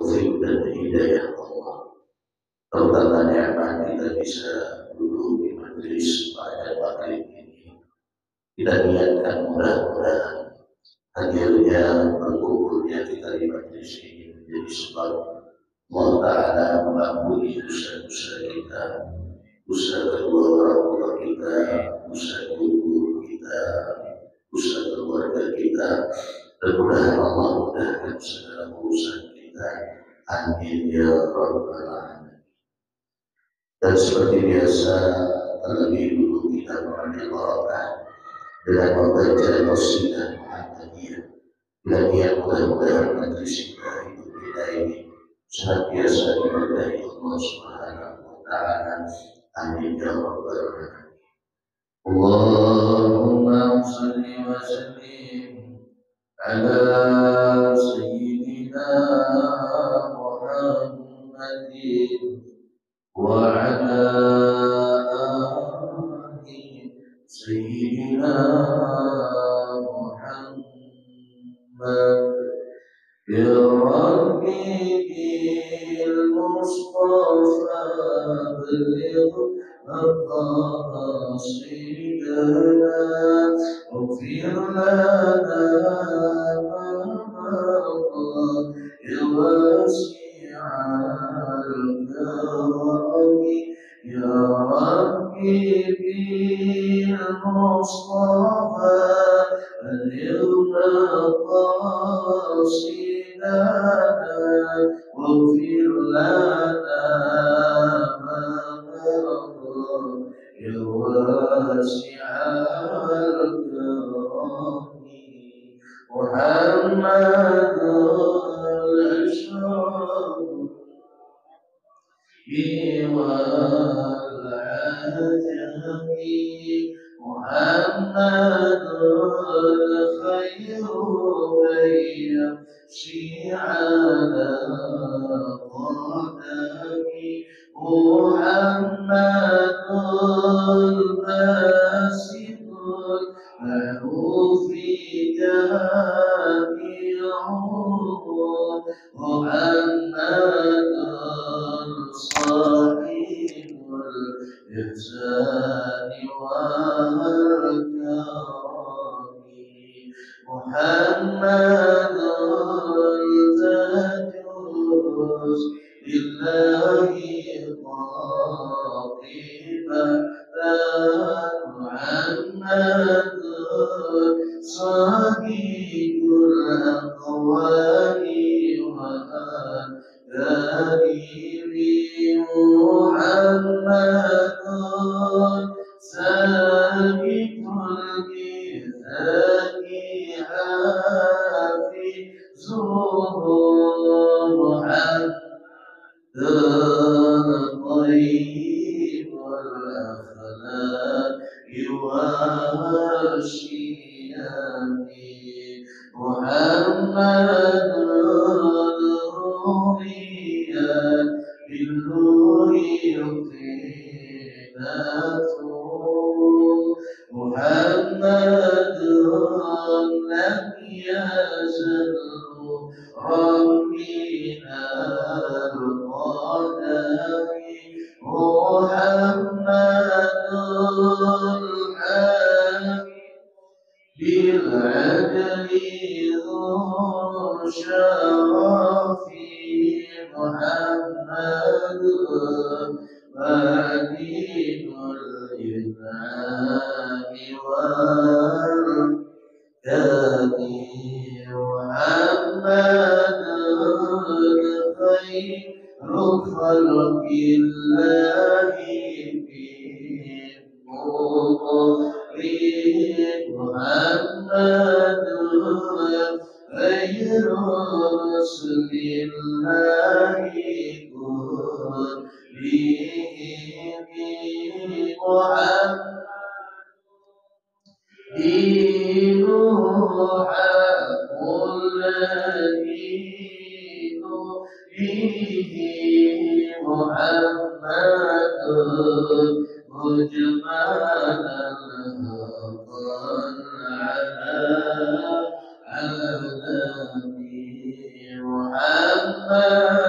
taufik dan hidayah Allah. Terutama nikmat kita bisa duduk di majelis pada maghrib ini. Kita niatkan mudah-mudahan hadirnya berkumpulnya kita di majelis ini menjadi sebab Allah Ta'ala mengampuni dosa-dosa kita, dosa kedua orang tua kita, dosa guru kita, dosa keluarga kita. Mudah-mudahan Allah mudahkan segala urusan kita. Amin ya rabbal alamin. Dan seperti biasa, terlebih dulu kita mengambil barakah dengan membaca qasidah Muhammadiyah. Dan yang mudah-mudahan majelis kita hidup kita ini senantiasa diberkahi Allah Subhanahu wa Ta'ala. Amin ya rabbal alamin. Allahumma shalli wa sallim ala sayyidina Muhammadin wa ala ali sayyidina Muhammad. Ya Rabbi bil Mustafa baligh maqasidana waghfir lana ma madha ya wasi'al karami. Ya Rabbi bil Mustafa baligh maqasidana waghfir lana ma madha ya wasi'al karami. Muhammad al-ashraf wal ajami. Muhammad al-khayru yamshi ala qadami. Muhammad al-basit lahu fi jami'u. Muhammad al-sahibul ihsani wal karami. Muhammad al-tajus lillahi qatibatan. Muhammad sadiqul aqwali wa kadhimi. Muhammad sabiqul mizani hafizuhu. Muhammad tayyibul akhlaqi wasyiyami. Muhammad ru'iyat bil-nuri yuqinatu. Muhammad lam yazal rabbina al-qadami. Muhammad al-hamid bil'adli dhu syarafi. Muhammad madinul inami wal kami. Muhammad khairu khalqillahi fi Muhammad khairu rasulillahi kullihim. Muhammad dinuhu haqqul ladinu bihi. Muhammad mujmalan haqqan ala alami. Muhammad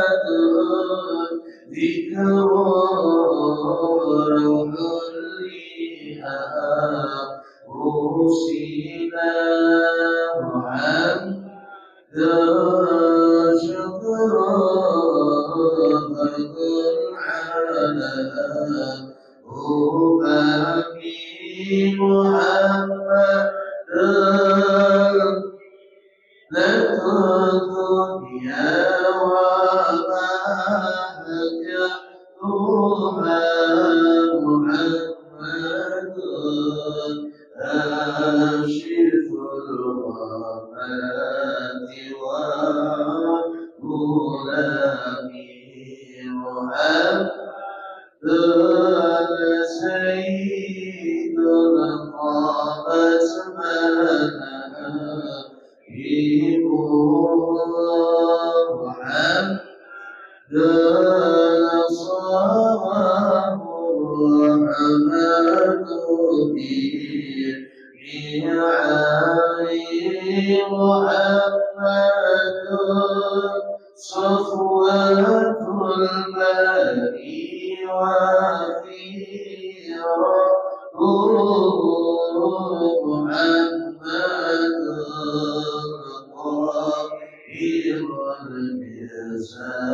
ذكرى حليها أوصينا محمدا شكرا على أمامي محمدا لك الدنيا وما نكحها محمد أشف الغمات والغلام محمد سيد قامت منها محمد صواب الرحمن به علي محمد صفوة الماء وخيرة محمد طاهر الجزائر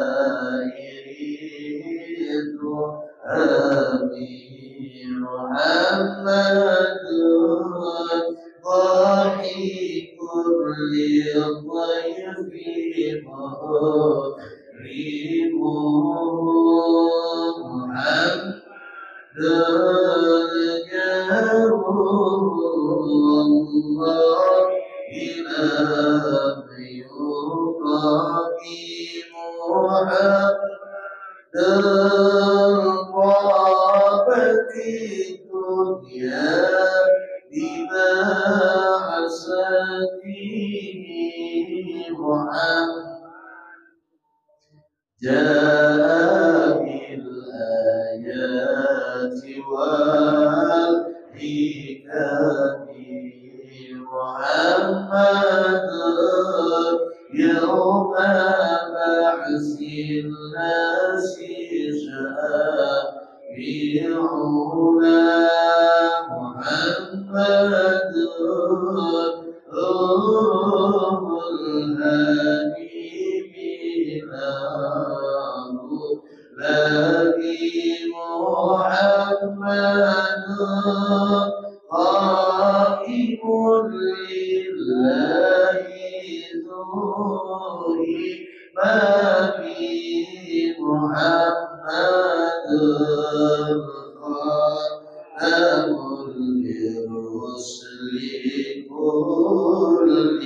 آمين محمد ضاحك للضيف مكرم محمد ذكر الله إله يقيم طابت الدنيا بما عساته محمد جاء بالآيات والحكم محمد يوم بعث الناس شافعنا محمد روح الهادي لكن محمد قائم لله ذو إمام محمد خاتم للرسل كلهم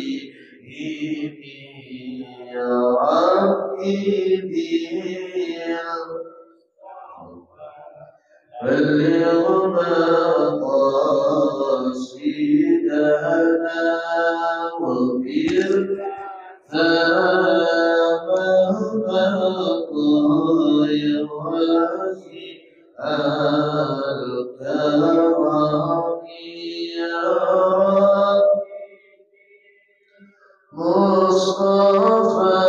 يا ربي بلغ مقاصدنا واغفر خطايا الكرام يا رب مصطفى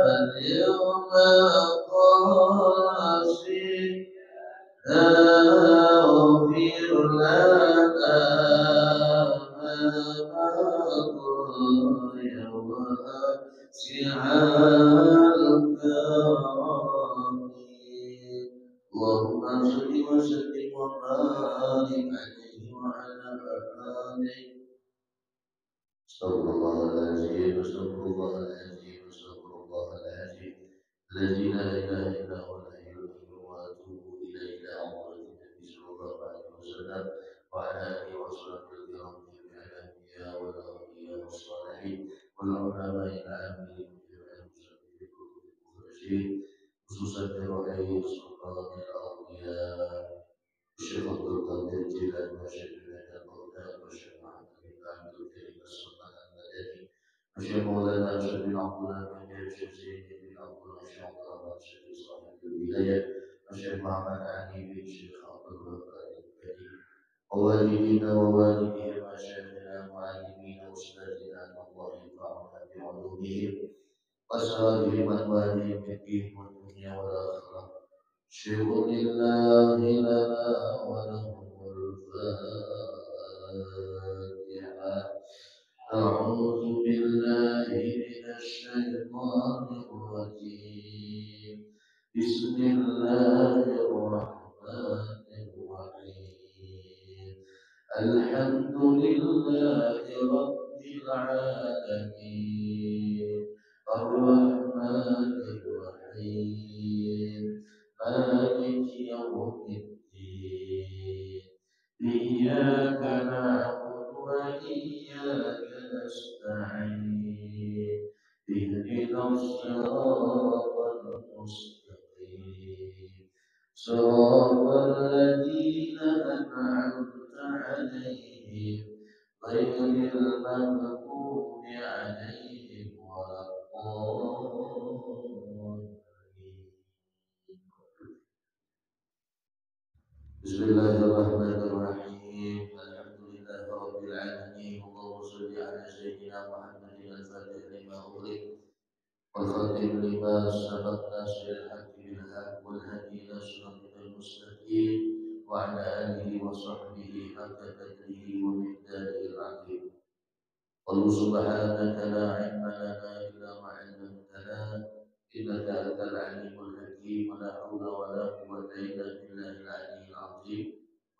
اليوم قاصد اغفر لنا ما مضى واسع الكرم اللهم صل وسلم وبارك عليه وعلى اله استغفر الله العظيم استغفر الله العظيم استغفر الله العظيم الذي لا اله الا هو الحي القيوم واتوب اليه الى عمره النبي صلى الله عليه وسلم وعلى اله وصحبه الكرام جميع الانبياء والاولياء والصالحين والعلماء العاملين بجميع المسلمين في كل شيء خصوصا برؤيه سلطان الاولياء الشيخ عبد القادر الجيلاني والشيخ بن البغداد والشيخ محمد بن عبد الكريم السلطان المدني الشيخ مولانا الشيخ بن عبد الله بن جابر الشيخ زين بن عبد الله الشيخ عبد الله الشيخ صاحب الولايه الشيخ محمد علي بن الشيخ عبد الوهاب الكريم ووالدينا ووالديهم مشايخنا معلمين واستاذنا ان الله ينفعنا بعلومهم وسائر من والي في الدين والدنيا والآخرة. شكر لله لنا ولهم الفاتحة. أعوذ بالله من الشيطان الرجيم. بسم الله الرحمن الرحيم. الحمد لله رب العالمين الرحمن الرحيم مالك يوم الدين إياك نعبد وإياك نستعين اهدنا الصراط المستقيم صراط الذين أنعمت عليهم غير المغضوب عليهم ولا الضالين. بسم الله الرحمن الرحيم. الحمد لله رب العالمين. اللهم صل على سيدنا محمد الفاتح لما أغلق والخاتم لما سبق ناصر الحق بالحق والهدي إلى صراطك المستقيم وعلى آله وصحبه حق قدره ومقداره العظيم. قل سبحانك لا علم لنا إلا ما علمتنا إنك أنت العليم الحكيم ولا حول ولا قوة إلا بالله العلي العظيم.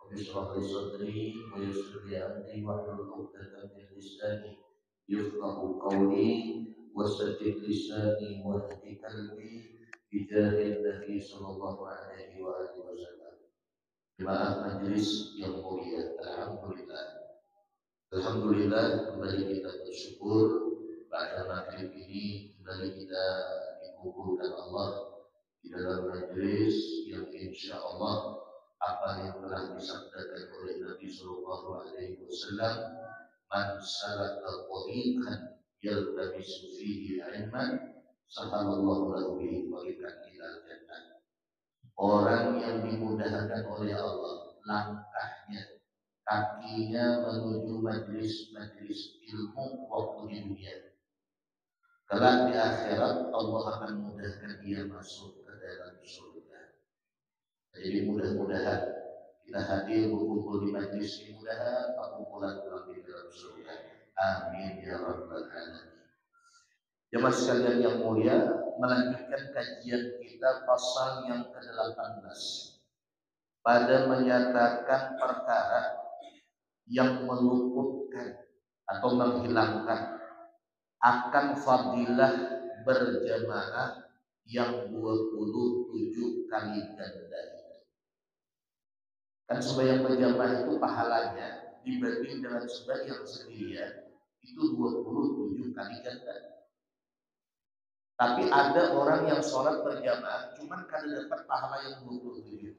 رب اشرح لي صدري ويسر لي أمري واحلل عقدة من لساني يفقه قولي وسدد لساني واهد قلبي بجاه النبي صلى الله عليه وآله وسلم. Jemaah majelis yang mulia, alhamdulillah. Alhamdulillah kembali kita bersyukur pada maghrib ini kembali kita dikumpulkan Allah di dalam majelis yang insya Allah apa yang telah disabdakan oleh Nabi Sallallahu Alaihi Wasallam, man salaka tariqan yaltamisu fihi ilman sahalallahu lahu bihi tariqan ilal jannah. Orang yang dimudahkan oleh Allah langkahnya, kakinya menuju majlis-majlis ilmu waktu di dunia, kelak di akhirat Allah akan mudahkan dia masuk ke dalam surga. Jadi mudah-mudahan kita hadir berkumpul di majlis ini, mudah-mudahan perkumpulan pulang di dalam surga. Amin ya rabbal alamin. Jemaah sekalian yang mulia, melanjutkan kajian kita pasal yang ke-18 pada menyatakan perkara yang meluputkan atau menghilangkan akan fadilah berjamaah yang 27 kali ganda. Kan sembahyang berjamaah itu pahalanya dibanding dengan sembahyang sendirian itu 27 kali ganda. Tapi ada orang yang sholat berjamaah cuman kada dapat pahala yang 27.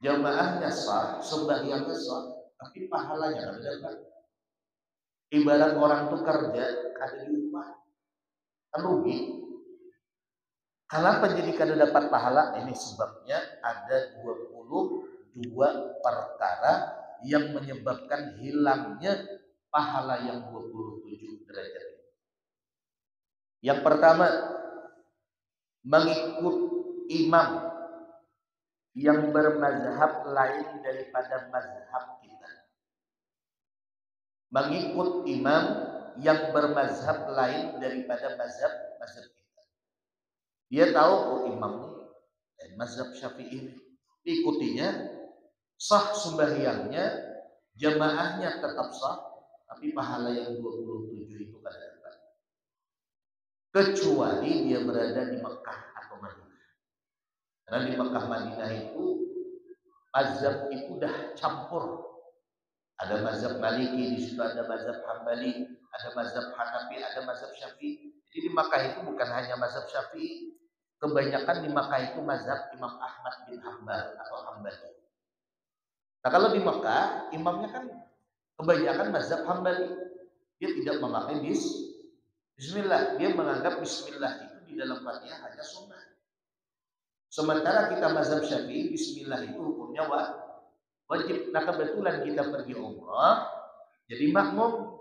Jamaahnya sah, sembahyangnya sah, tapi pahalanya kada dapat. Ibarat orang tuh kerja kada diupah, kan rugi. Kenapa jadi kada dapat pahala? Ini sebabnya ada 22 perkara yang menyebabkan hilangnya pahala yang 27 derajat. Yang pertama, mengikut imam yang bermazhab lain daripada mazhab kita. Mengikut imam yang bermazhab lain daripada mazhab kita. Dia tahu oh imam ini mazhab Syafi'i, ikutinya sah sembahyangnya, jamaahnya tetap sah, tapi pahala yang 27 itu kada dapat. Kecuali dia berada di Mekah atau Madinah. Karena di Mekah Madinah itu mazhab itu dah campur. Ada mazhab Maliki, di situ ada mazhab Hambali, ada mazhab Hanafi, ada mazhab Syafi'i. Jadi di Mekah itu bukan hanya mazhab Syafi'i, kebanyakan di Mekah itu mazhab Imam Ahmad bin Hanbal atau Hambali. Nah kalau di Mekah imamnya kan kebanyakan mazhab Hambali, dia tidak memakai Bismillah, dia menganggap Bismillah itu di dalam Fatihah hanya sunnah. Sementara kita mazhab Syafi'i, Bismillah itu hukumnya wajib. Nah kebetulan kita pergi umrah, jadi makmum.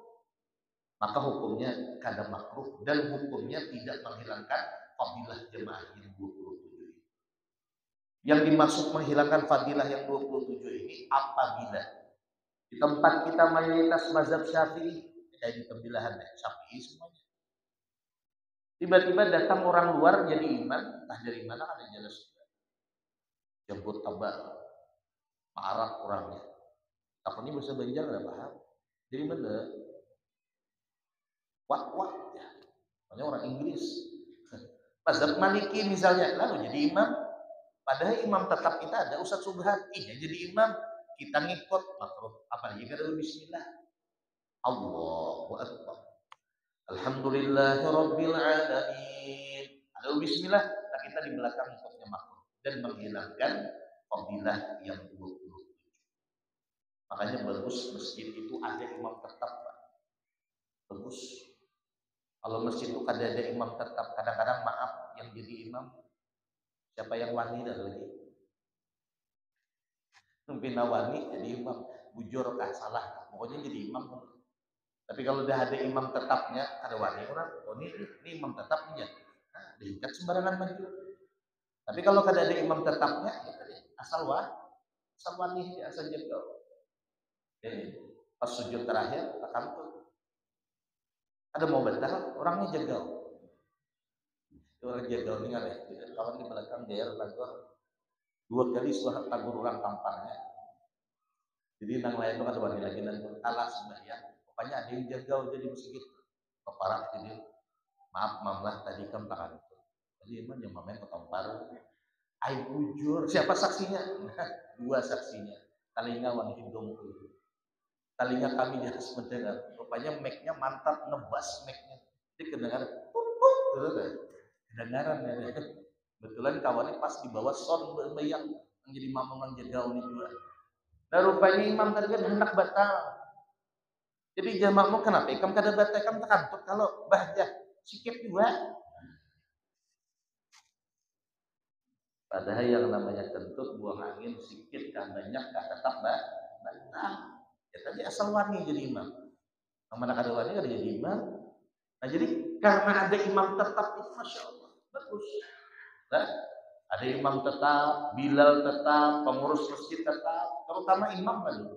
maka hukumnya kada makruh dan hukumnya tidak menghilangkan fadilah jemaah yang 27. Yang dimaksud menghilangkan fadilah yang 27 ini apabila di tempat kita mayoritas mazhab Syafi'i, kayak di pembelahan Syafi'i semuanya. Tiba-tiba datang orang luar jadi imam, entah dari mana ada jelas jemput tabak, Arab orangnya. Apa ini bahasa Banjar nggak paham? Jadi mana? Wak ya. Makanya orang Inggris. Mazhab Maliki misalnya, lalu jadi imam. Padahal imam tetap kita ada Ustaz Subhan. Iya jadi imam. Kita ngikut makruh. Apalagi kalau bismillah. Allahu Akbar. Alhamdulillahirabbil alamin. Ada bismillah, nah kita di belakang ngikutnya makruh dan menghilangkan fadilah yang 27. Makanya bagus masjid itu ada imam tetap, Pak. Bagus. Kalau masjid itu ada imam tetap, kadang-kadang maaf yang jadi imam siapa yang wani dah lagi. Pembina wani jadi imam, bujur kah salah, pokoknya jadi imam. Tapi kalau udah ada imam tetapnya, ada wani orang, oh ini imam tetapnya, nah, diikat sembarangan maju. Tapi kalau kada ada imam tetapnya, ya, asal wani asal jaga. Pas sujud terakhir, takam tuh ada mau batal, orangnya jagal. Orang jagal ini ada, kawan di belakang dia lagu 2 kali suara tagur orang tamparnya. Jadi nang lain itu ada wani lagi dan kalah sembahyang. Pokoknya ada yang jagal jadi masjid. Keparat jadi maaf mamlah tadi kan tangan itu. Jadi emang yang mamen ketampar. Ayo bujur. Siapa saksinya? 2 saksinya. Talinya wani hidung itu. Talinya kami di atas mendengar. Rupanya mic-nya mantap nebas mic-nya. Jadi kedengaran kedengaran ya. Betulan kawannya pas di bawah sound berbayang menjadi mamang jagal ini juga. Nah rupanya imam tadi kan hendak batal. Jadi jamaahmu kenapa? Ikam kada batal, ikam takantut kalau bahja sikit juga. Padahal yang namanya kentut buang angin sikit kan banyak kan tetap batal. Ya tadi asal wani jadi imam. Yang mana kada wani kada jadi imam. Nah jadi karena ada imam tetap itu masya Allah bagus. Nah, ada imam tetap, Bilal tetap, pengurus masjid tetap, terutama imam kan.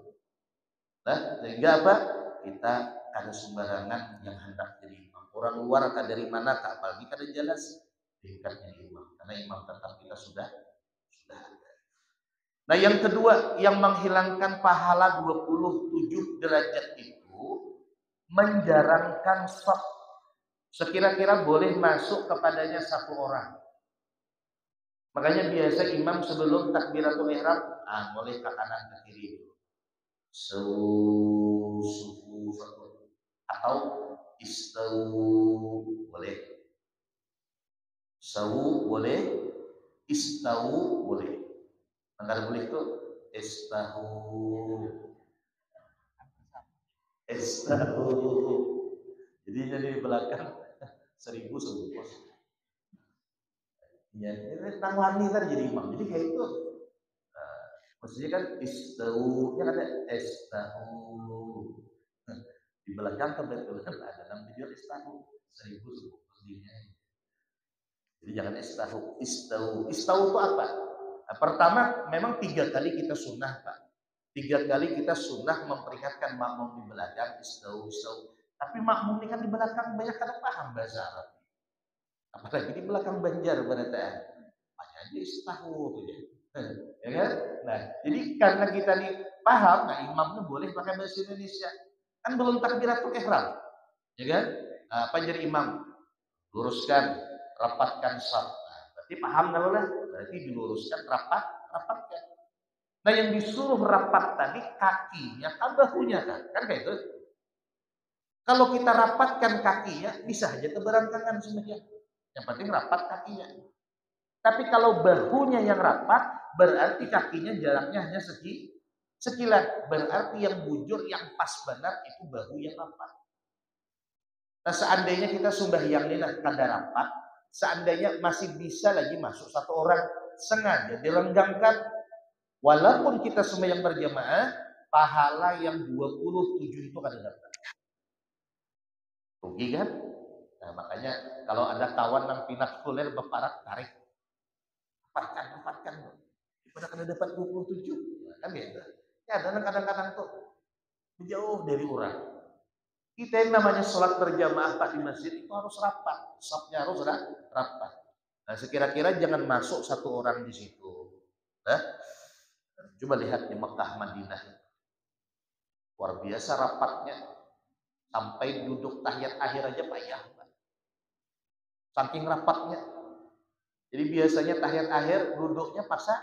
Nah, sehingga apa? Kita kada sembarangan yang hendak jadi imam. Orang luar kada dari mana, tak apalagi kada jelas tingkatnya imam. Karena imam tetap kita sudah ada. Nah, yang kedua yang menghilangkan pahala 27 derajat itu menjarangkan shaf. Sekira-kira boleh masuk kepadanya 1 orang. Makanya biasa imam sebelum takbiratul ihram, boleh ke kanan ke kiri dulu. Sufu atau istau boleh. Sawu boleh, istau boleh. Enggak boleh itu istau. Jadi di belakang 1000 sebungkus. Ya, ini tentang wani tadi jadi imam. Jadi kayak itu. Maksudnya kan istau, ya ada istau. Di belakang kebetulan ada 6 video istau 1000 sebungkus dinya. Jadi jangan istau. Istau itu apa? Nah, pertama memang 3 kali kita sunnah, Pak. 3 kali kita sunnah memperingatkan makmum di belakang istau. Tapi makmum ini kan di belakang banyak kada paham bahasa Arab. Apalagi di belakang Banjar barataan. Hanya aja istahu ya. Ya kan? Nah, jadi karena kita nih paham, nah imamnya boleh pakai bahasa Indonesia. Kan belum takbiratul ihram. Ya kan? Apa jadi imam? Luruskan, rapatkan shaf. Nah, berarti paham kalau lah? Berarti diluruskan, rapatkan. Nah, yang disuruh rapat tadi kakinya, bahunya kan? Kan kayak itu. Kalau kita rapatkan kakinya, bisa aja keberangkangan semuanya. Yang penting rapat kakinya. Tapi kalau bahunya yang rapat, berarti kakinya jaraknya hanya sekilan. Berarti yang bujur, yang pas benar itu bahu yang rapat. Nah seandainya kita sembahyang ini kada rapat, seandainya masih bisa lagi masuk 1 orang, sengaja dilenggangkan. Walaupun kita sembahyang berjamaah, pahala yang 27 itu kada dapat. Rugi kan? Nah, makanya kalau ada kawan yang pinat kuliah berparak tarik, tempatkan. Pada kena dapat 27. Nah, kan gitu. Ya, dan kadang-kadang tuh jauh dari orang. Kita yang namanya sholat berjamaah Pak di masjid itu harus rapat, safnya harus rapat. Nah, sekira-kira jangan masuk satu orang di situ. Nah, coba lihat di Mekah Madinah, luar biasa rapatnya, sampai duduk tahiyat akhir aja payah, Pak. Saking rapatnya. Jadi biasanya tahiyat akhir duduknya paksa,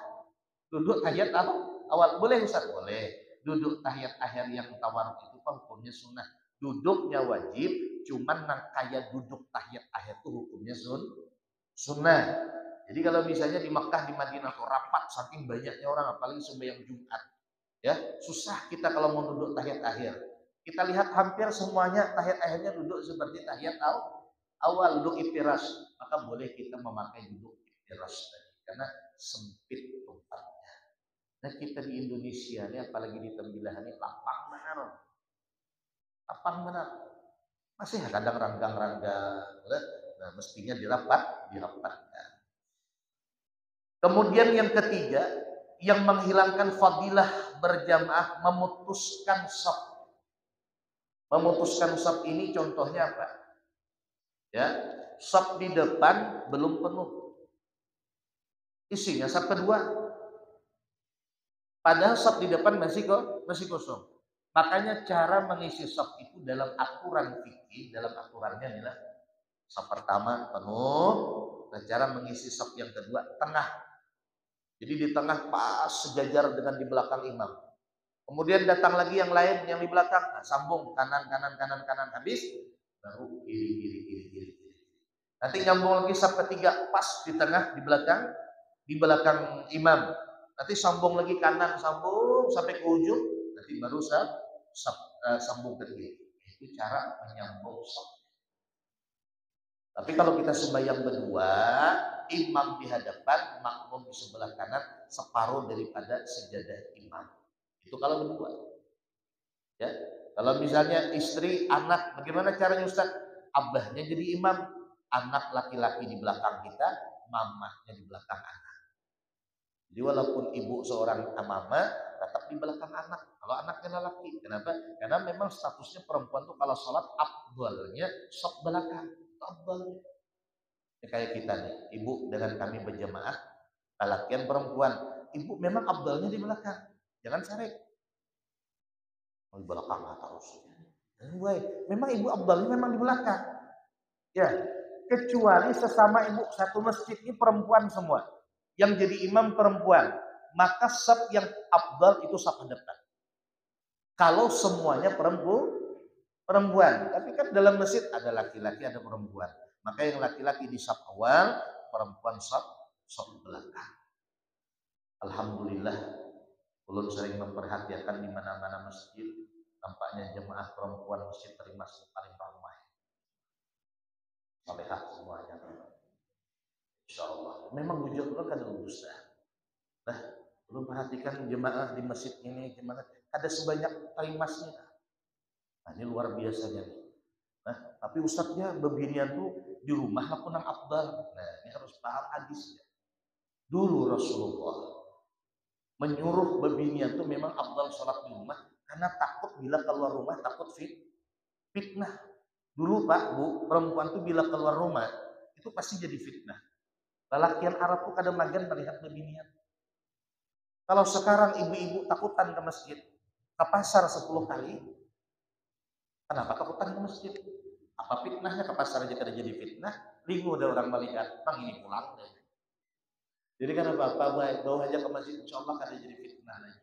duduk tahiyat apa? Awal boleh Ustaz? Boleh. Duduk tahiyat akhir yang tawaruk itu kan hukumnya sunnah. Duduknya wajib, cuman kayak duduk tahiyat akhir itu hukumnya sunnah. Jadi kalau misalnya di Mekah, di Madinah tuh rapat saking banyaknya orang, apalagi sembahyang Jumat, ya susah kita kalau mau duduk tahiyat akhir. Kita lihat hampir semuanya tahiyat akhirnya duduk seperti tahiyat awal, duduk iftiras. Maka boleh kita memakai duduk iftiras tadi, karena sempit tempatnya. Nah kita di Indonesia ini, apalagi di Tembilahan ini lapang benar, masih kadang ranggang-ranggang. Nah mestinya dirapatkan. Kemudian yang ketiga, yang menghilangkan fadilah berjamaah, memutuskan shaf. Memutuskan shaf ini contohnya apa? Ya, shaf di depan belum penuh. Isinya shaf kedua. Padahal shaf di depan masih kosong. Makanya cara mengisi shaf itu dalam aturan fikih, dalam aturannya adalah shaf pertama penuh, dan cara mengisi shaf yang kedua tengah. Jadi di tengah pas sejajar dengan di belakang imam. Kemudian datang lagi yang lain yang di belakang, nah, sambung kanan habis, baru kiri. Nanti nyambung lagi saf ketiga pas di tengah di belakang imam. Nanti sambung lagi kanan, sambung sampai ke ujung, nanti baru sambung ke kiri. Itu cara menyambung saf. Tapi kalau kita sembahyang berdua, imam di hadapan, makmum di sebelah kanan, separuh daripada sejadah imam. Itu kalau berdua. Ya. Kalau misalnya istri, anak, bagaimana caranya Ustaz? Abahnya jadi imam, anak laki-laki di belakang kita, mamahnya di belakang anak. Jadi walaupun ibu seorang mama, tetap di belakang anak. Kalau anaknya laki, kenapa? Karena memang statusnya perempuan tuh kalau sholat afdalnya sok belakang, afdalnya. Ya, kayak kita nih, ibu dengan kami berjamaah, laki-laki perempuan, ibu memang afdalnya di belakang, jangan sarik. Di belakang harusnya. Memang ibu afdalnya memang di belakang. Ya, kecuali sesama ibu satu masjid ini perempuan semua. Yang jadi imam perempuan, maka saf yang afdal itu saf depan. Kalau semuanya perempuan, tapi kan dalam masjid ada laki-laki, ada perempuan. Maka yang laki-laki di saf awal, perempuan saf belakang. Alhamdulillah, ulun sering memperhatikan di mana-mana masjid, tampaknya jemaah perempuan masjid termasuk paling ramai. Salehah semuanya. Insya Allah. Memang wujud Allah kan lulus. Nah, belum perhatikan jemaah di masjid ini gimana? Ada sebanyak talimasnya. Nah, ini luar biasanya nih. Nah, tapi ustadznya bebinian tuh di rumah lah punang afdal. Nah, ini harus paham hadisnya. Dulu Rasulullah menyuruh bebinian tuh memang afdal sholat di rumah karena takut bila keluar rumah takut fitnah. Dulu Pak, Bu, perempuan tuh bila keluar rumah itu pasti jadi fitnah. Lalakian Arab tuh kadang magan melihat bebinian. Kalau sekarang ibu-ibu takutan ke masjid, ke pasar 10 kali, kenapa takutan ke masjid? Apa fitnahnya ke pasar aja kada jadi fitnah? Lingu ada orang melihat, bang ini pulang deh. Jadi kan apa-apa bawa aja ke masjid, insya Allah kada jadi fitnah lagi.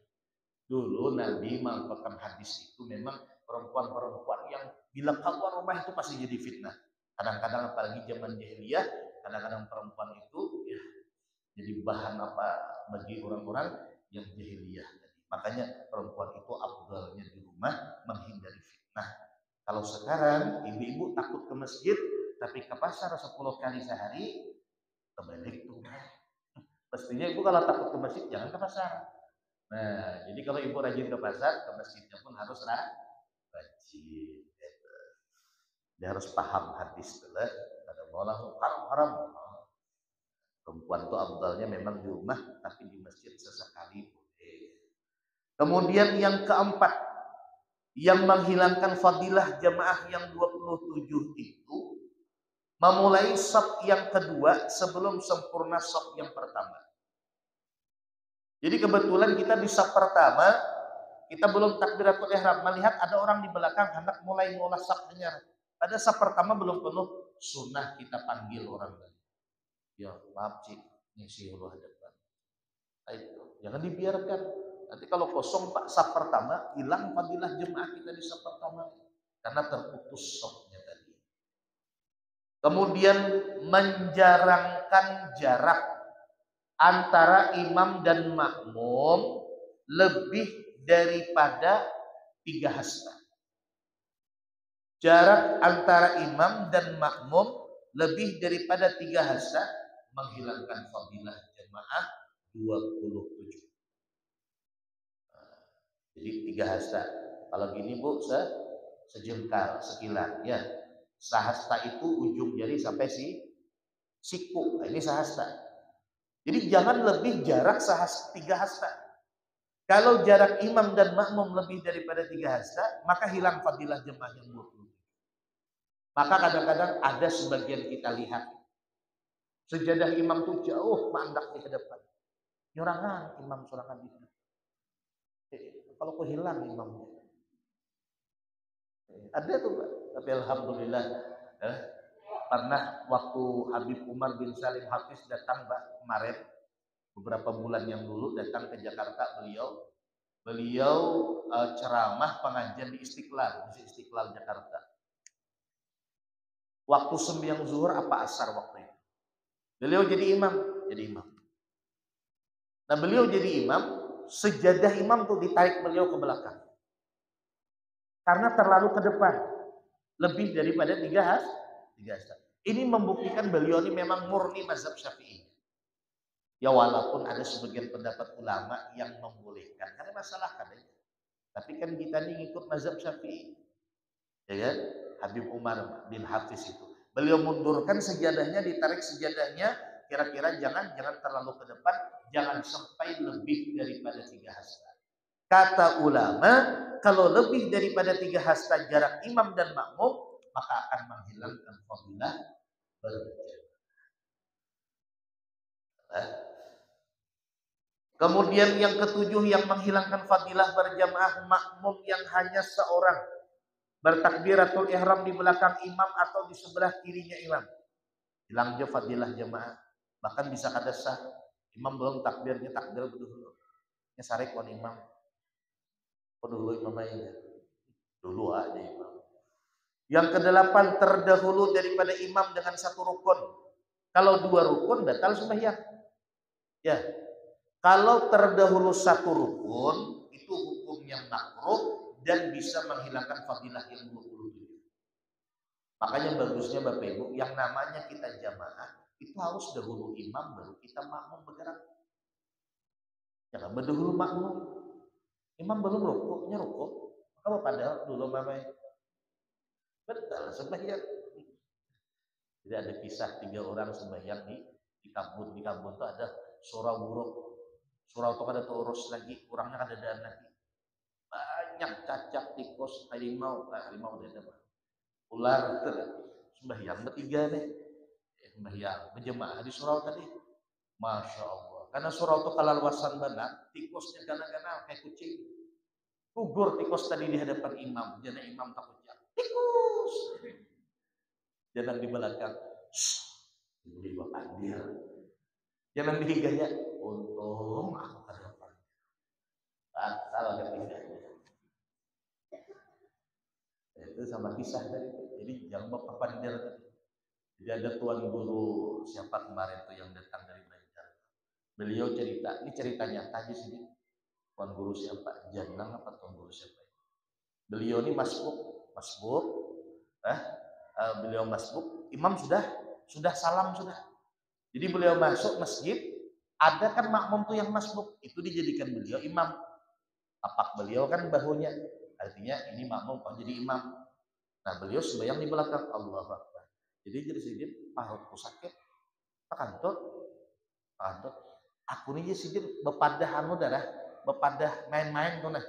Dulu Nabi melakukan hadis itu memang perempuan-perempuan yang bila keluar rumah itu pasti jadi fitnah. Kadang-kadang apalagi zaman jahiliyah, kadang-kadang perempuan itu ya, jadi bahan apa bagi orang-orang yang jahiliyah. Makanya perempuan itu afdalnya di rumah menghindari fitnah. Kalau sekarang ibu-ibu takut ke masjid tapi ke pasar 10 kali sehari, kebalik tuh. Pastinya ibu kalau takut ke masjid jangan ke pasar. Nah, jadi kalau ibu rajin ke pasar, ke masjidnya pun harus rajin. Dia harus paham hadis dulu. Ada malah haram. Perempuan itu afdalnya memang di rumah, tapi di masjid sesekali boleh. Kemudian yang keempat, yang menghilangkan fadilah jamaah yang 27 itu memulai shaf yang kedua sebelum sempurna shaf yang pertama. Jadi kebetulan kita di shaf pertama, kita belum takbiratul ihram, melihat ada orang di belakang hendak mulai ngolah shafnya. Pada shaf pertama belum penuh, sunnah kita panggil orang tadi. Ya maaf cik, ngisi hulu hadapan. Itu jangan dibiarkan. Nanti kalau kosong Pak shaf pertama, hilang fadilah jemaah kita di shaf pertama karena terputus shafnya tadi. Kemudian menjarangkan jarak antara imam dan makmum lebih daripada 3 hasta. Jarak antara imam dan makmum lebih daripada 3 hasta menghilangkan fadilah jemaah 27. Jadi 3 hasta. Kalau gini Bu, sejengkal, sekilan ya. Sahasta itu ujung jari sampai siku. Nah, ini sahasta. Jadi jangan lebih jarak 3 hasta. Kalau jarak imam dan makmum lebih daripada 3 hasta, maka hilang fadilah jemaah yang 20. Maka kadang-kadang ada sebagian kita lihat sejadah imam tuh jauh mandak di depan. Nyorangan imam sorangan di depan. Kalau kok hilang imamnya. Ada tuh Pak. Tapi alhamdulillah pernah waktu Habib Umar bin Salim Hafiz datang Pak kemarin beberapa bulan yang dulu datang ke Jakarta, beliau ceramah pengajian di Istiqlal Jakarta. Waktu sembahyang zuhur apa asar waktu itu. Beliau jadi imam. Nah beliau jadi imam, sejadah imam tuh ditarik beliau ke belakang. Karena terlalu ke depan. Lebih daripada 3 hasta. Ini membuktikan beliau ini memang murni mazhab Syafi'i. Ya walaupun ada sebagian pendapat ulama yang membolehkan. Karena masalah kan ya. Tapi kan kita ini ngikut mazhab Syafi'i. Ya kan? Habib Umar bin Hafiz itu. Beliau mundurkan sejadahnya, ditarik sejadahnya. Kira-kira jangan terlalu ke depan. Jangan sampai lebih daripada 3 hasta. Kata ulama, kalau lebih daripada 3 hasta jarak imam dan makmum, maka akan menghilangkan fadilah berjamaah. Kemudian yang ketujuh yang menghilangkan fadilah berjamaah, makmum yang hanya seorang bertakbiratul ihram di belakang imam atau di sebelah kirinya imam. Hilang je fadilah jamaah. Bahkan bisa kada sah. Imam belum takbirnya takbir dulu. Nya sarek wan imam. Dulu imamnya dulu aja imam. Yang kedelapan, terdahulu daripada imam dengan 1 rukun. Kalau 2 rukun batal sembahyang. Ya. Kalau terdahulu 1 rukun itu hukumnya makruh dan bisa menghilangkan fadilah yang 27. Makanya bagusnya Bapak Ibu, yang namanya kita jamaah itu harus dahulu imam baru kita makmum bergerak. Jangan berdahulu makmum. Imam belum rukuknya rukuk. Apa padahal dulu mamanya betul sembahyang. Jadi ada kisah 3 orang sembahyang di kabun. Di kabun itu ada surau buruk. Surau itu ada terus lagi, kurangnya ada dan lagi. Banyak cacak, tikus, harimau. Nah, harimau udah ada. Ular sembahyang bertiga nih. Sembahyang berjemaah di surau tadi. Masya Allah. Karena surau itu kalaluasan banget, tikusnya gana-gana kayak kucing. Gugur tikus tadi di hadapan imam. Jangan imam takutnya. Tikus. Jangan di belakang. Ini bapak dia. Jangan dihiganya. Untung aku ke depan. Batal ketiganya. Itu sama kisah tadi. Jadi jangan bapak pandir tadi. Jadi ada tuan guru siapa kemarin tuh yang datang dari Banjar. Beliau cerita. Ini ceritanya tadi sini. Tuan guru siapa? Janang apa tuan guru siapa? Beliau ini masbuk. Beliau masbuk. Imam sudah salam sudah. Jadi beliau masuk masjid. Ada kan makmum tuh yang masbuk. Itu dijadikan beliau imam. Tapak beliau kan bahunya. Artinya ini makmum kok jadi imam. Nah, beliau sembahyang di belakang, Allahu Akbar. Jadi sidin pahutku sakit, Pak Kantor, aku nih sidin bepadah anu darah, bepadah main-main tuh nah.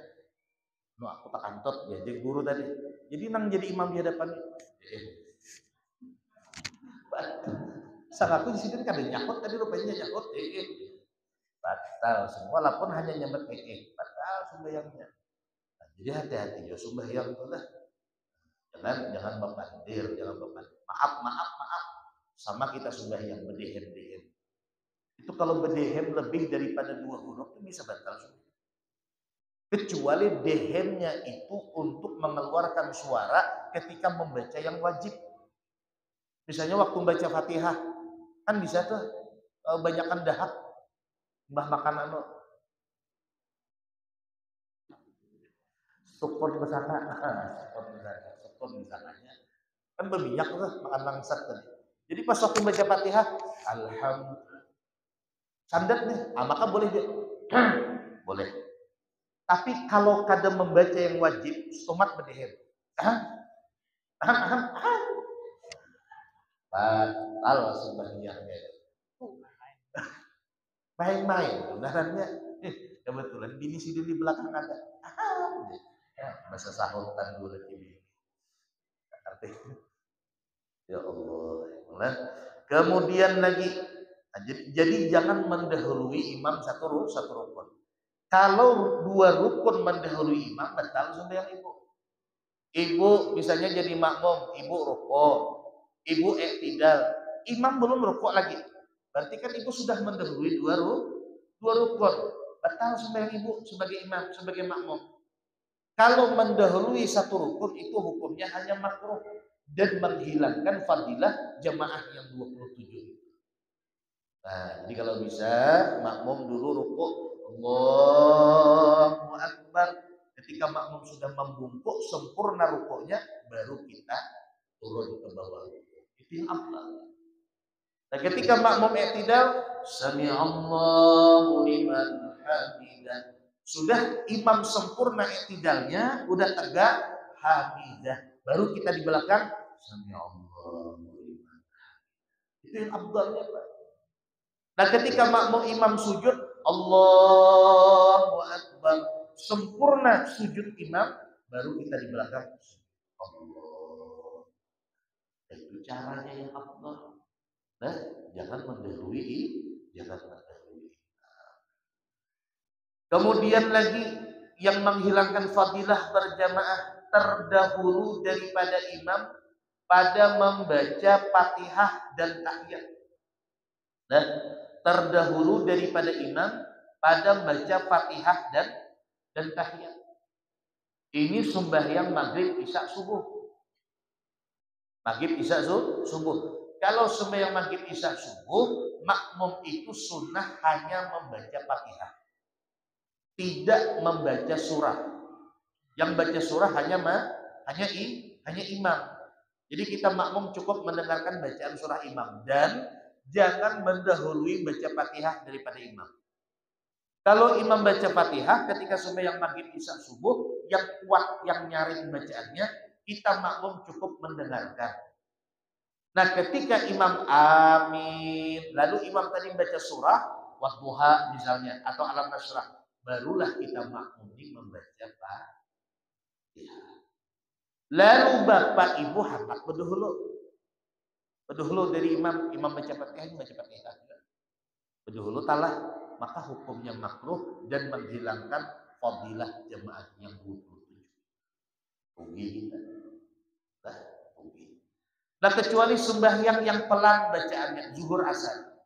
No, aku tak kantor jadi guru tadi. Jadi nang jadi imam di hadapan. Sang aku di sini kadang nyakut tadi rupanya nyakut. Batal semua, walaupun hanya nyambet batal sembahyangnya. Nah, jadi hati-hati ya sembahyang itu lah. Jangan bebandir, jangan bebandir. Maaf. Sama kita sembahyang berdehem-dehem. Itu kalau berdehem lebih daripada 2 huruf itu bisa batal semua. Kecuali dehemnya itu untuk mengeluarkan suara ketika membaca yang wajib. Misalnya waktu membaca Fatihah, kan bisa tuh banyakan dahak, mbah makan anu sukun besana, sukun besananya kan berminyak tuh makan langsat tadi. Jadi pas waktu baca Fatihah, alhamdulillah, sandat nih, maka boleh dia, boleh. Tapi kalau kadang membaca yang wajib, stomat berdehem. Batal sembahyangnya. Main-main, kebenarannya. Kebetulan bini si di belakang ada. Masa sahutan dulu ini. Ya Allah. Kemudian lagi, jadi jangan mendahului imam satu rukun. Kalau 2 rukun mendahului imam, batal sembahyang ibu. Ibu misalnya jadi makmum, ibu rukuk, ibu i'tidal, imam belum rukuk lagi. Berarti kan ibu sudah mendahului 2 rukun. Batal sembahyang ibu sebagai imam, sebagai makmum. Kalau mendahului 1 rukun itu hukumnya hanya makruh dan menghilangkan fadilah jamaah yang 27. Nah, jadi kalau bisa makmum dulu rukuk, Allahu Akbar. Ketika makmum sudah membungkuk sempurna rukuknya, baru kita turun ke bawah. Itu yang afdal. Nah, ketika makmum i'tidal, sami'allahu liman hamidah. Sudah imam sempurna i'tidalnya, udah tegak hamidah. Baru kita di belakang sami'allahu liman. Itu yang afdalnya, Pak. Nah, ketika makmum imam sujud, Allahu Akbar, sempurna sujud imam, baru kita di belakang Allah. Itu caranya yang afdal. Nah, jangan mendahului. Kemudian lagi yang menghilangkan fadilah berjamaah terdahulu daripada imam pada membaca Fatihah dan tahiyat. Nah, terdahulu daripada imam pada membaca Fatihah dan tahiyat. Ini sembahyang maghrib, isya, subuh. Maghrib, isya, subuh. Kalau sembahyang maghrib, isya, subuh, makmum itu sunnah hanya membaca Fatihah, tidak membaca surah. Yang baca surah hanya imam. Jadi kita makmum cukup mendengarkan bacaan surah imam dan jangan mendahului baca Fatihah daripada imam. Kalau imam baca Fatihah ketika sembahyang maghrib, isya, subuh, yang kuat, yang nyaring bacaannya, kita makmum cukup mendengarkan. Nah, ketika imam amin, lalu imam tadi baca surah Wadduha misalnya atau Alam Nasrah, barulah kita makmum membaca Fatihah. Lalu bapak ibu hendak berdahulu dari imam baca Fatihah, baca Fatihah. Berdahulu talah, maka hukumnya makruh dan menghilangkan fadilah jemaah yang 27. Rugi kita. Nah, kecuali sembahyang yang pelan bacaannya zuhur asar.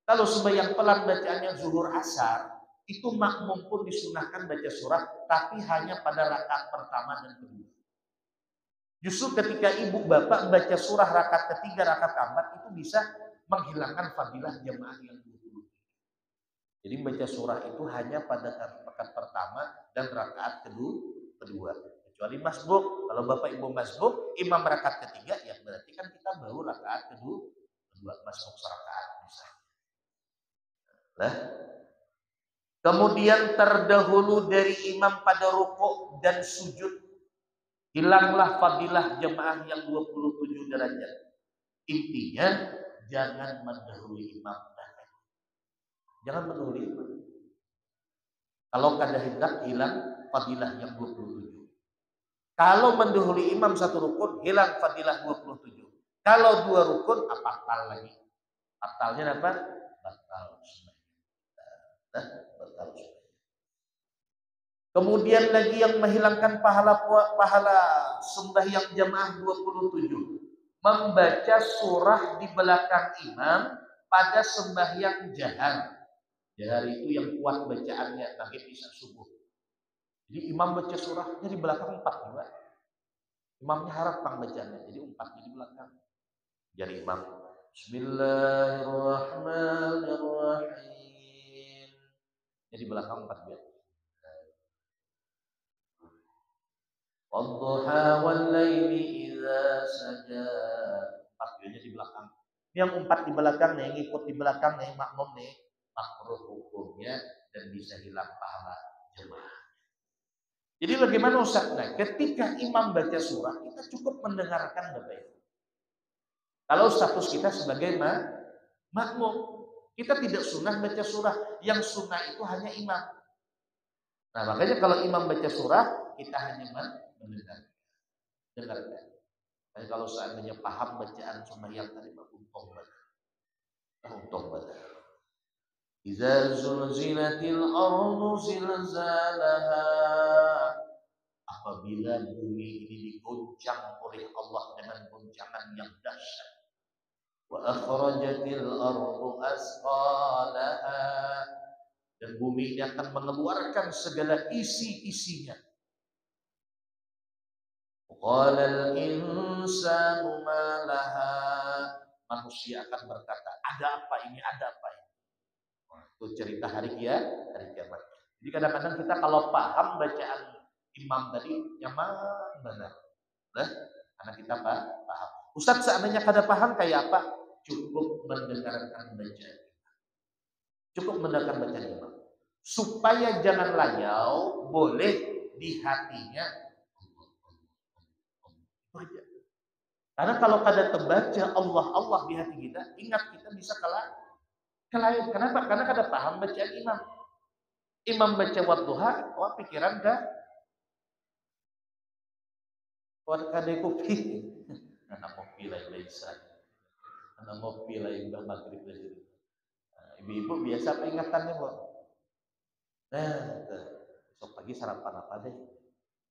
Kalau sembahyang pelan bacaannya zuhur asar, itu makmum pun disunahkan baca surah, tapi hanya pada rakaat pertama dan kedua. Justru ketika ibu bapak baca surah rakaat ketiga, rakaat keempat, itu bisa menghilangkan fadilah jemaah yang 20. Jadi baca surah itu hanya pada rakaat pertama dan rakaat kedua. Kecuali masbuk. Kalau bapak ibu masbuk, imam rakaat ketiga, ya berarti kan kita baru rakaat kedua masbuk serakaat misalnya. Nah, kemudian terdahulu dari imam pada rukuk dan sujud. Hilanglah fadilah jemaah yang 27 derajat. Intinya jangan mendahului imam. Jangan mendahului imam. Kalau kada hendak hilang fadilah yang 27. Kalau mendahului imam satu rukun, hilang fadilah 27. Kalau dua rukun, batal lagi. Batalnya apa? Batal batal. Kemudian lagi yang menghilangkan pahala sembahyang jamaah 27. Membaca surah di belakang imam pada sembahyang jahar. Jahar itu yang kuat bacaannya, maghrib isya subuh. Jadi imam baca surahnya di belakang 4 juga. Imamnya harap pang bacaannya, jadi 4 di belakang. Jadi imam Bismillahirrahmanirrahim. Jadi belakang 4 biar. Wadduha wal laili idza saja. 4 biarnya di belakang. Yang 4 di belakang nih, yang ikut di belakang nih, makmum nih, makruh hukumnya dan bisa hilang pahala jemaah. Jadi bagaimana Ustaz? Nah, ketika imam baca surah, kita cukup mendengarkan Bapak Ibu. Kalau status kita sebagai makmum, kita tidak sunnah baca surah. Yang sunnah itu hanya imam. Nah, makanya kalau imam baca surah, kita hanya mendengar. Dengarkan. Dan kalau seandainya paham bacaan sembahyang tadi, untung banget. Untung banget. Iza zulzilatil ardu zilzalaha. Apabila bumi ini digoncang oleh Allah dengan goncangan yang dahsyat. Wa akhrajatil ardu asqalaha. Dan bumi ini akan mengeluarkan segala isi-isinya. Qala al-insanu ma laha. Manusia akan berkata, ada apa ini? Ada apa ini? Itu cerita hari kiamat. Jadi kadang-kadang kita kalau paham bacaan imam tadi, yang benar. Nah, karena kita paham. Ustaz seandainya kada paham kayak apa? Cukup mendengarkan bacaan. Cukup mendengarkan bacaan imam. Supaya jangan layau, boleh di hatinya. Karena kalau kada terbaca Allah Allah di hati kita, ingat kita bisa kelain. Kenapa? Karena kada paham bacaan imam. Imam baca wadduha, wah pikiran dah. Wah kada kopi. Anak kopi lain bisa. Anak kopi lain dah maghrib lagi. Ibu-ibu biasa peringatannya, Bu. Nah, besok pagi sarapan apa deh?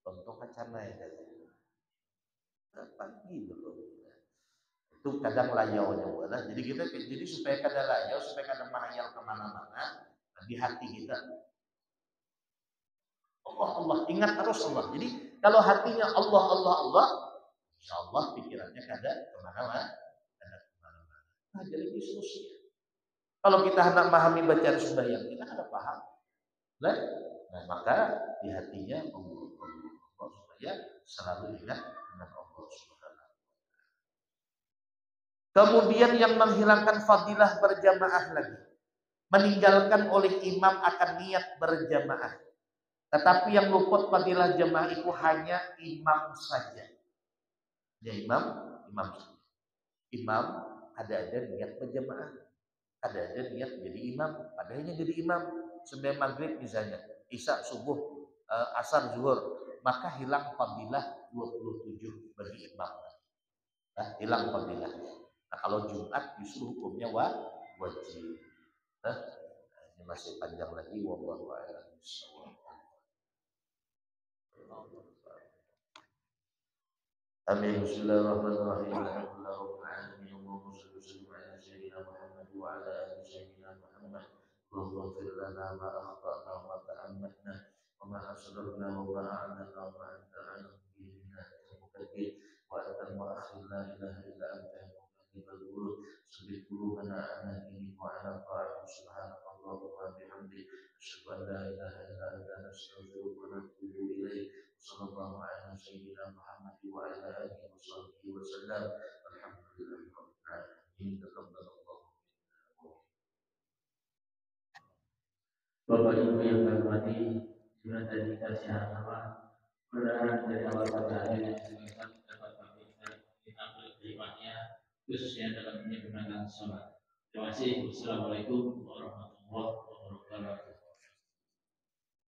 Contoh kacana ya. Pagi dulu. Itu kadang layaunya, Bu. Nah, jadi supaya kada layau, supaya kada menghayal kemana-mana, di hati kita. Allah Allah, ingat terus Allah. Jadi kalau hatinya Allah Allah Allah, insya Allah pikirannya kada kemana-mana. Nah, jadi diskusi. Kalau kita hendak memahami bacaan sembahyang, kita kada paham. Nah, maka di hatinya Allah supaya selalu ingat dengan Allah Subhanahu. Kemudian yang menghilangkan fadilah berjamaah lagi, meninggalkan oleh imam akan niat berjamaah. Tetapi yang luput fadilah jamaah itu hanya imam saja. Ya imam saja. Imam ada niat berjamaah, ada niat jadi imam, padahal jadi imam sembahyang maghrib misalnya, isya subuh, asar zuhur, maka hilang fadilah 27 bagi imam. Nah, hilang fadilahnya. Nah, kalau Jumat justru hukumnya wajib. Nah, ini masih panjang lagi, wallahu a'lam bishawab. Amin. Bismillahirrahmanirrahim. Alhamdulillahirabbil alamin. Allahumma shalli wa sallim ala sayyidina Muhammad wa ala ali sayyidina Muhammad. Allahumma ighfir lana ma akhtana wa ma ta'ammadna wa ma asrarna wa ma a'lanna wa ma anta a'lamu bihi minna al-muqaddim wa anta al-mu'akhir la ilaha illa anta al-muqaddim al-qulub sabbit qulubana ala dinik wa ala ta'atik subhanallahi wa bihamdihi asyhadu an la ilaha illa anta nastaghfiruka wa natubu ilaik. Sallallahu ala sayyidina Muhammad wa ala alihi wa sahbihi wa sallam. Alhamdulillahirabbil alamin. Taqabbalallahu minna. Bapak Ibu yang kami hormati, juga tadi kita siaran Mudah-mudahan dari awal pertanyaan yang dapat kita terimanya khususnya dalam menyempurnakan sholat. Terima kasih. Wassalamualaikum warahmatullahi wabarakatuh.